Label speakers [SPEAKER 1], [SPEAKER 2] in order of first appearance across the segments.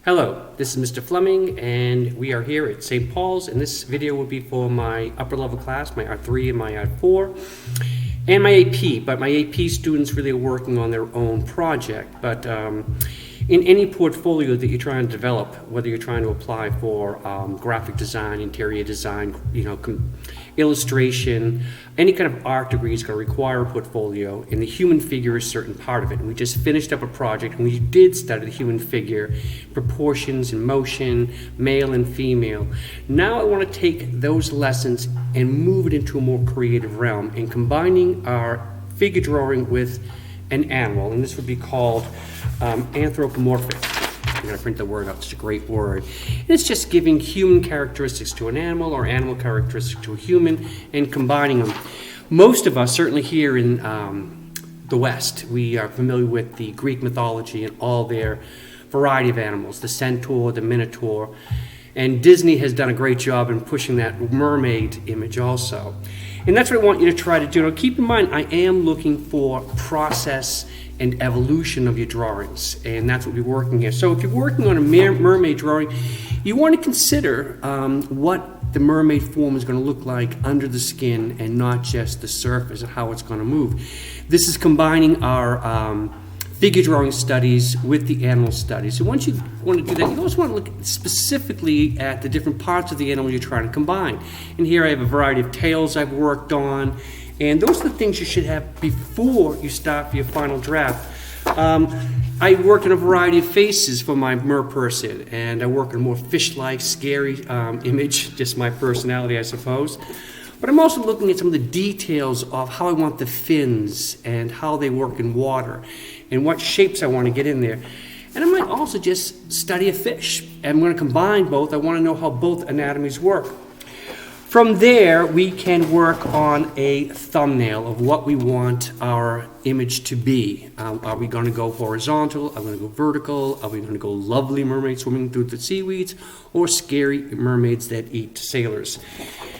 [SPEAKER 1] Hello, this is Mr. Fleming, and we are here at St. Paul's, and this video will be for my upper level class, my R3 and my R4, and my AP, but my AP students really are working on their own project. But in any portfolio that you're trying to develop, whether you're trying to apply for graphic design, interior design, illustration, any kind of art degree is going to require a portfolio, and the human figure is a certain part of it. And we just finished up a project, and we did study the human figure, proportions and motion, male and female. Now I want to take those lessons and move it into a more creative realm, and combining our figure drawing with an animal, and this would be called anthropomorphic. I'm going to print the word out, it's a great word. And it's just giving human characteristics to an animal or animal characteristics to a human and combining them. Most of us, certainly here in the West, we are familiar with the Greek mythology and all their variety of animals, the centaur, the minotaur, and Disney has done a great job in pushing that mermaid image also. And that's what I want you to try to do. Now keep in mind, I am looking for process and evolution of your drawings, and that's what we're working here. So if you're working on a mermaid drawing, you want to consider what the mermaid form is going to look like under the skin and not just the surface and how it's going to move. This is combining our figure drawing studies with the animal studies. So once you want to do that, you also want to look specifically at the different parts of the animal you're trying to combine. And here I have a variety of tails I've worked on, and those are the things you should have before you start your final draft. I work on a variety of faces for my mer person, and I work on a more fish-like, scary image, just my personality, I suppose. But I'm also looking at some of the details of how I want the fins and how they work in water and what shapes I want to get in there. And I might also just study a fish. I'm going to combine both. I want to know how both anatomies work. From there, we can work on a thumbnail of what we want our image to be. Are we going to go horizontal? Are we going to go vertical? Are we going to go lovely mermaids swimming through the seaweeds, or scary mermaids that eat sailors?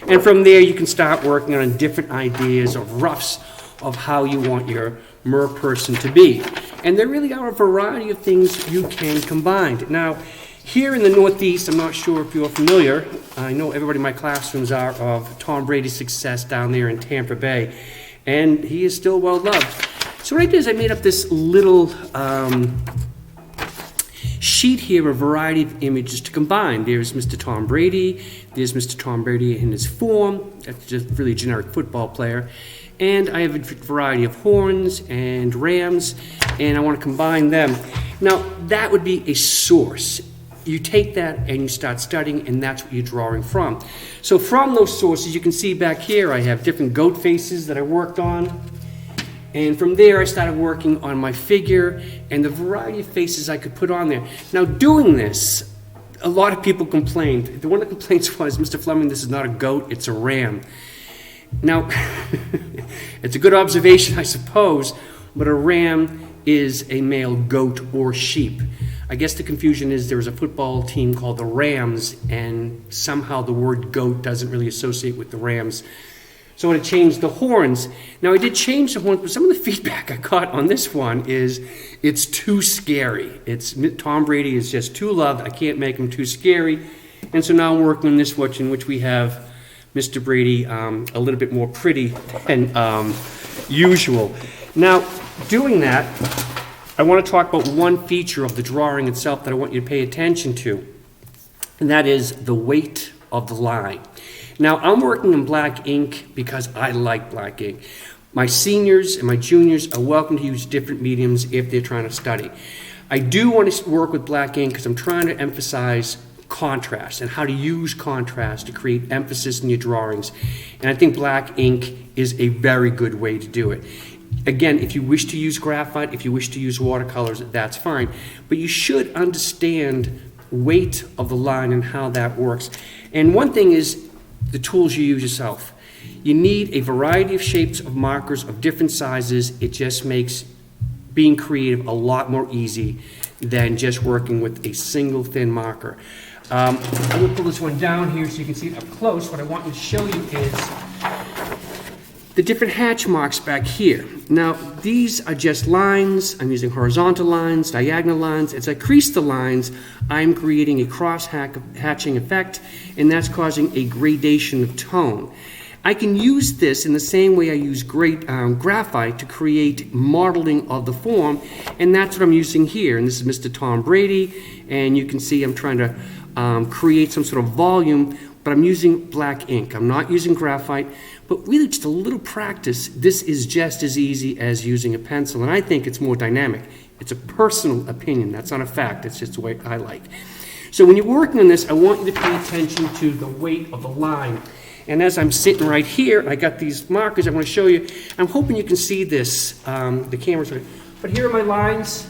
[SPEAKER 1] And from there, you can start working on different ideas or roughs of how you want your mer person to be. And there really are a variety of things you can combine. Now, here in the Northeast, I'm not sure if you're familiar, I know everybody in my classrooms are, of Tom Brady's success down there in Tampa Bay, and he is still well loved. So what I did is I made up this little sheet here, a variety of images to combine. There's Mr. Tom Brady, there's Mr. Tom Brady in his form, that's just really a generic football player, and I have a variety of horns and rams, and I want to combine them. Now, that would be a source. You take that and you start studying, and that's what you're drawing from. So from those sources, you can see back here, I have different goat faces that I worked on. And from there, I started working on my figure and the variety of faces I could put on there. Now, doing this, a lot of people complained. The one of the complaints was, Mr. Fleming, this is not a goat, it's a ram. Now, it's a good observation, I suppose, but a ram is a male goat or sheep. I guess the confusion is there was a football team called the Rams, and somehow the word goat doesn't really associate with the Rams. So I changed the horns. Now I did change the horns, but some of the feedback I got on this one is it's too scary. Tom Brady is just too loved. I can't make him too scary. And so now I'm working on this watch in which we have Mr. Brady a little bit more pretty than usual. Now, doing that, I want to talk about one feature of the drawing itself that I want you to pay attention to, and that is the weight of the line. Now, I'm working in black ink because I like black ink. My seniors and my juniors are welcome to use different mediums if they're trying to study. I do want to work with black ink because I'm trying to emphasize contrast and how to use contrast to create emphasis in your drawings. And I think black ink is a very good way to do it. Again, if you wish to use graphite, if you wish to use watercolors, that's fine. But you should understand weight of the line and how that works. And one thing is the tools you use yourself. You need a variety of shapes of markers of different sizes. It just makes being creative a lot more easy than just working with a single thin marker. I'm going to pull this one down here so you can see it up close. What I want to show you is the different hatch marks back here. Now, these are just lines. I'm using horizontal lines, diagonal lines. As I crease the lines, I'm creating a cross-hatching effect, and that's causing a gradation of tone. I can use this in the same way I use graphite to create modeling of the form, and that's what I'm using here. And this is Mr. Tom Brady, and you can see I'm trying to create some sort of volume, but I'm using black ink. I'm not using graphite, but really just a little practice, this is just as easy as using a pencil, and I think it's more dynamic. It's a personal opinion. That's not a fact. It's just the way I like. So when you're working on this, I want you to pay attention to the weight of the line. And as I'm sitting right here, I got these markers I want to show you. I'm hoping you can see this. The camera's right. But here are my lines.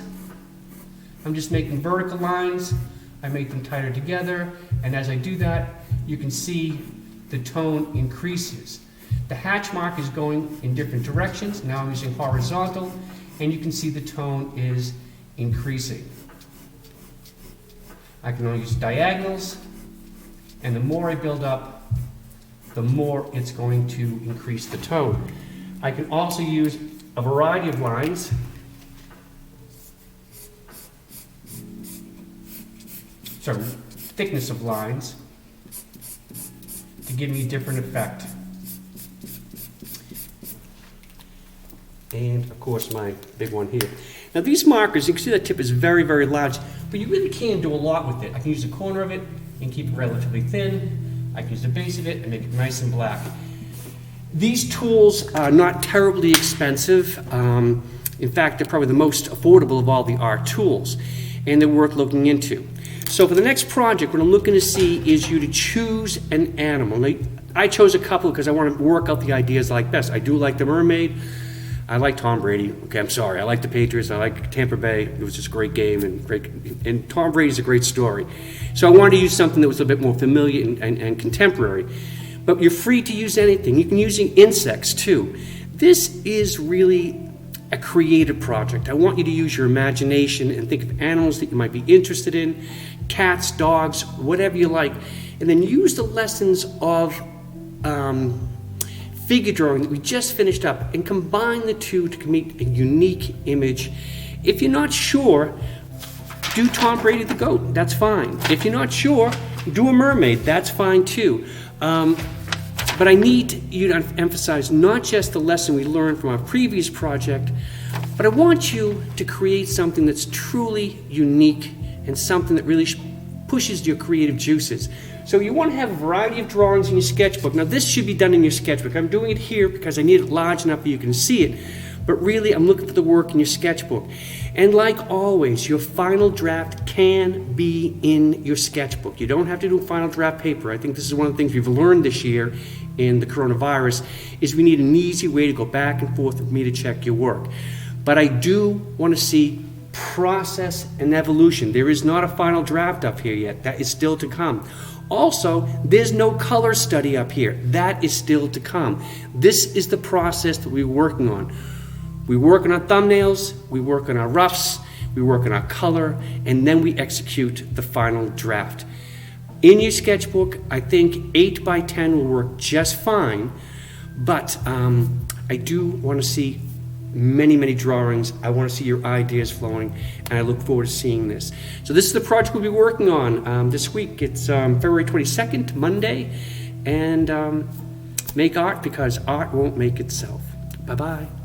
[SPEAKER 1] I'm just making vertical lines. I make them tighter together. And as I do that, you can see the tone increases. The hatch mark is going in different directions. Now I'm using horizontal, and you can see the tone is increasing. I can only use diagonals, and the more I build up, the more it's going to increase the tone. I can also use a variety of lines. Sorry, thickness of lines to give me a different effect. And of course my big one here. Now these markers, you can see that tip is very, very large, but you really can do a lot with it. I can use the corner of it and keep it relatively thin. I can use the base of it and make it nice and black. These tools are not terribly expensive. In fact, they're probably the most affordable of all the art tools, and they're worth looking into. So for the next project, what I'm looking to see is you to choose an animal. Now, I chose a couple because I want to work out the ideas I like best. I do like the mermaid. I like Tom Brady. Okay, I'm sorry. I like the Patriots. I like Tampa Bay. It was just a great game, and Tom Brady's a great story. So I wanted to use something that was a bit more familiar and contemporary. But you're free to use anything. You can use insects too. This is really a creative project. I want you to use your imagination and think of animals that you might be interested in, cats, dogs, whatever you like, and then use the lessons of figure drawing that we just finished up and combine the two to create a unique image. If you're not sure, do Tom Brady the goat. That's fine. If you're not sure, do a mermaid. That's fine too. But I need you to emphasize not just the lesson we learned from our previous project, but I want you to create something that's truly unique and something that really pushes your creative juices. So you want to have a variety of drawings in your sketchbook. Now this should be done in your sketchbook. I'm doing it here because I need it large enough that you can see it, but really I'm looking for the work in your sketchbook. And like always, your final draft can be in your sketchbook. You don't have to do a final draft paper. I think this is one of the things we've learned this year in the coronavirus, is we need an easy way to go back and forth with me to check your work. But I do want to see process and evolution. There is not a final draft up here yet. That is still to come. Also, there's no color study up here. That is still to come. This is the process that we're working on. We work on our thumbnails, we work on our roughs, we work on our color, and then we execute the final draft. In your sketchbook, I think 8 by 10 will work just fine, but I do want to see many, many drawings. I want to see your ideas flowing, and I look forward to seeing this. So this is the project we'll be working on this week. It's February 22nd, Monday, and make art because art won't make itself. Bye-bye.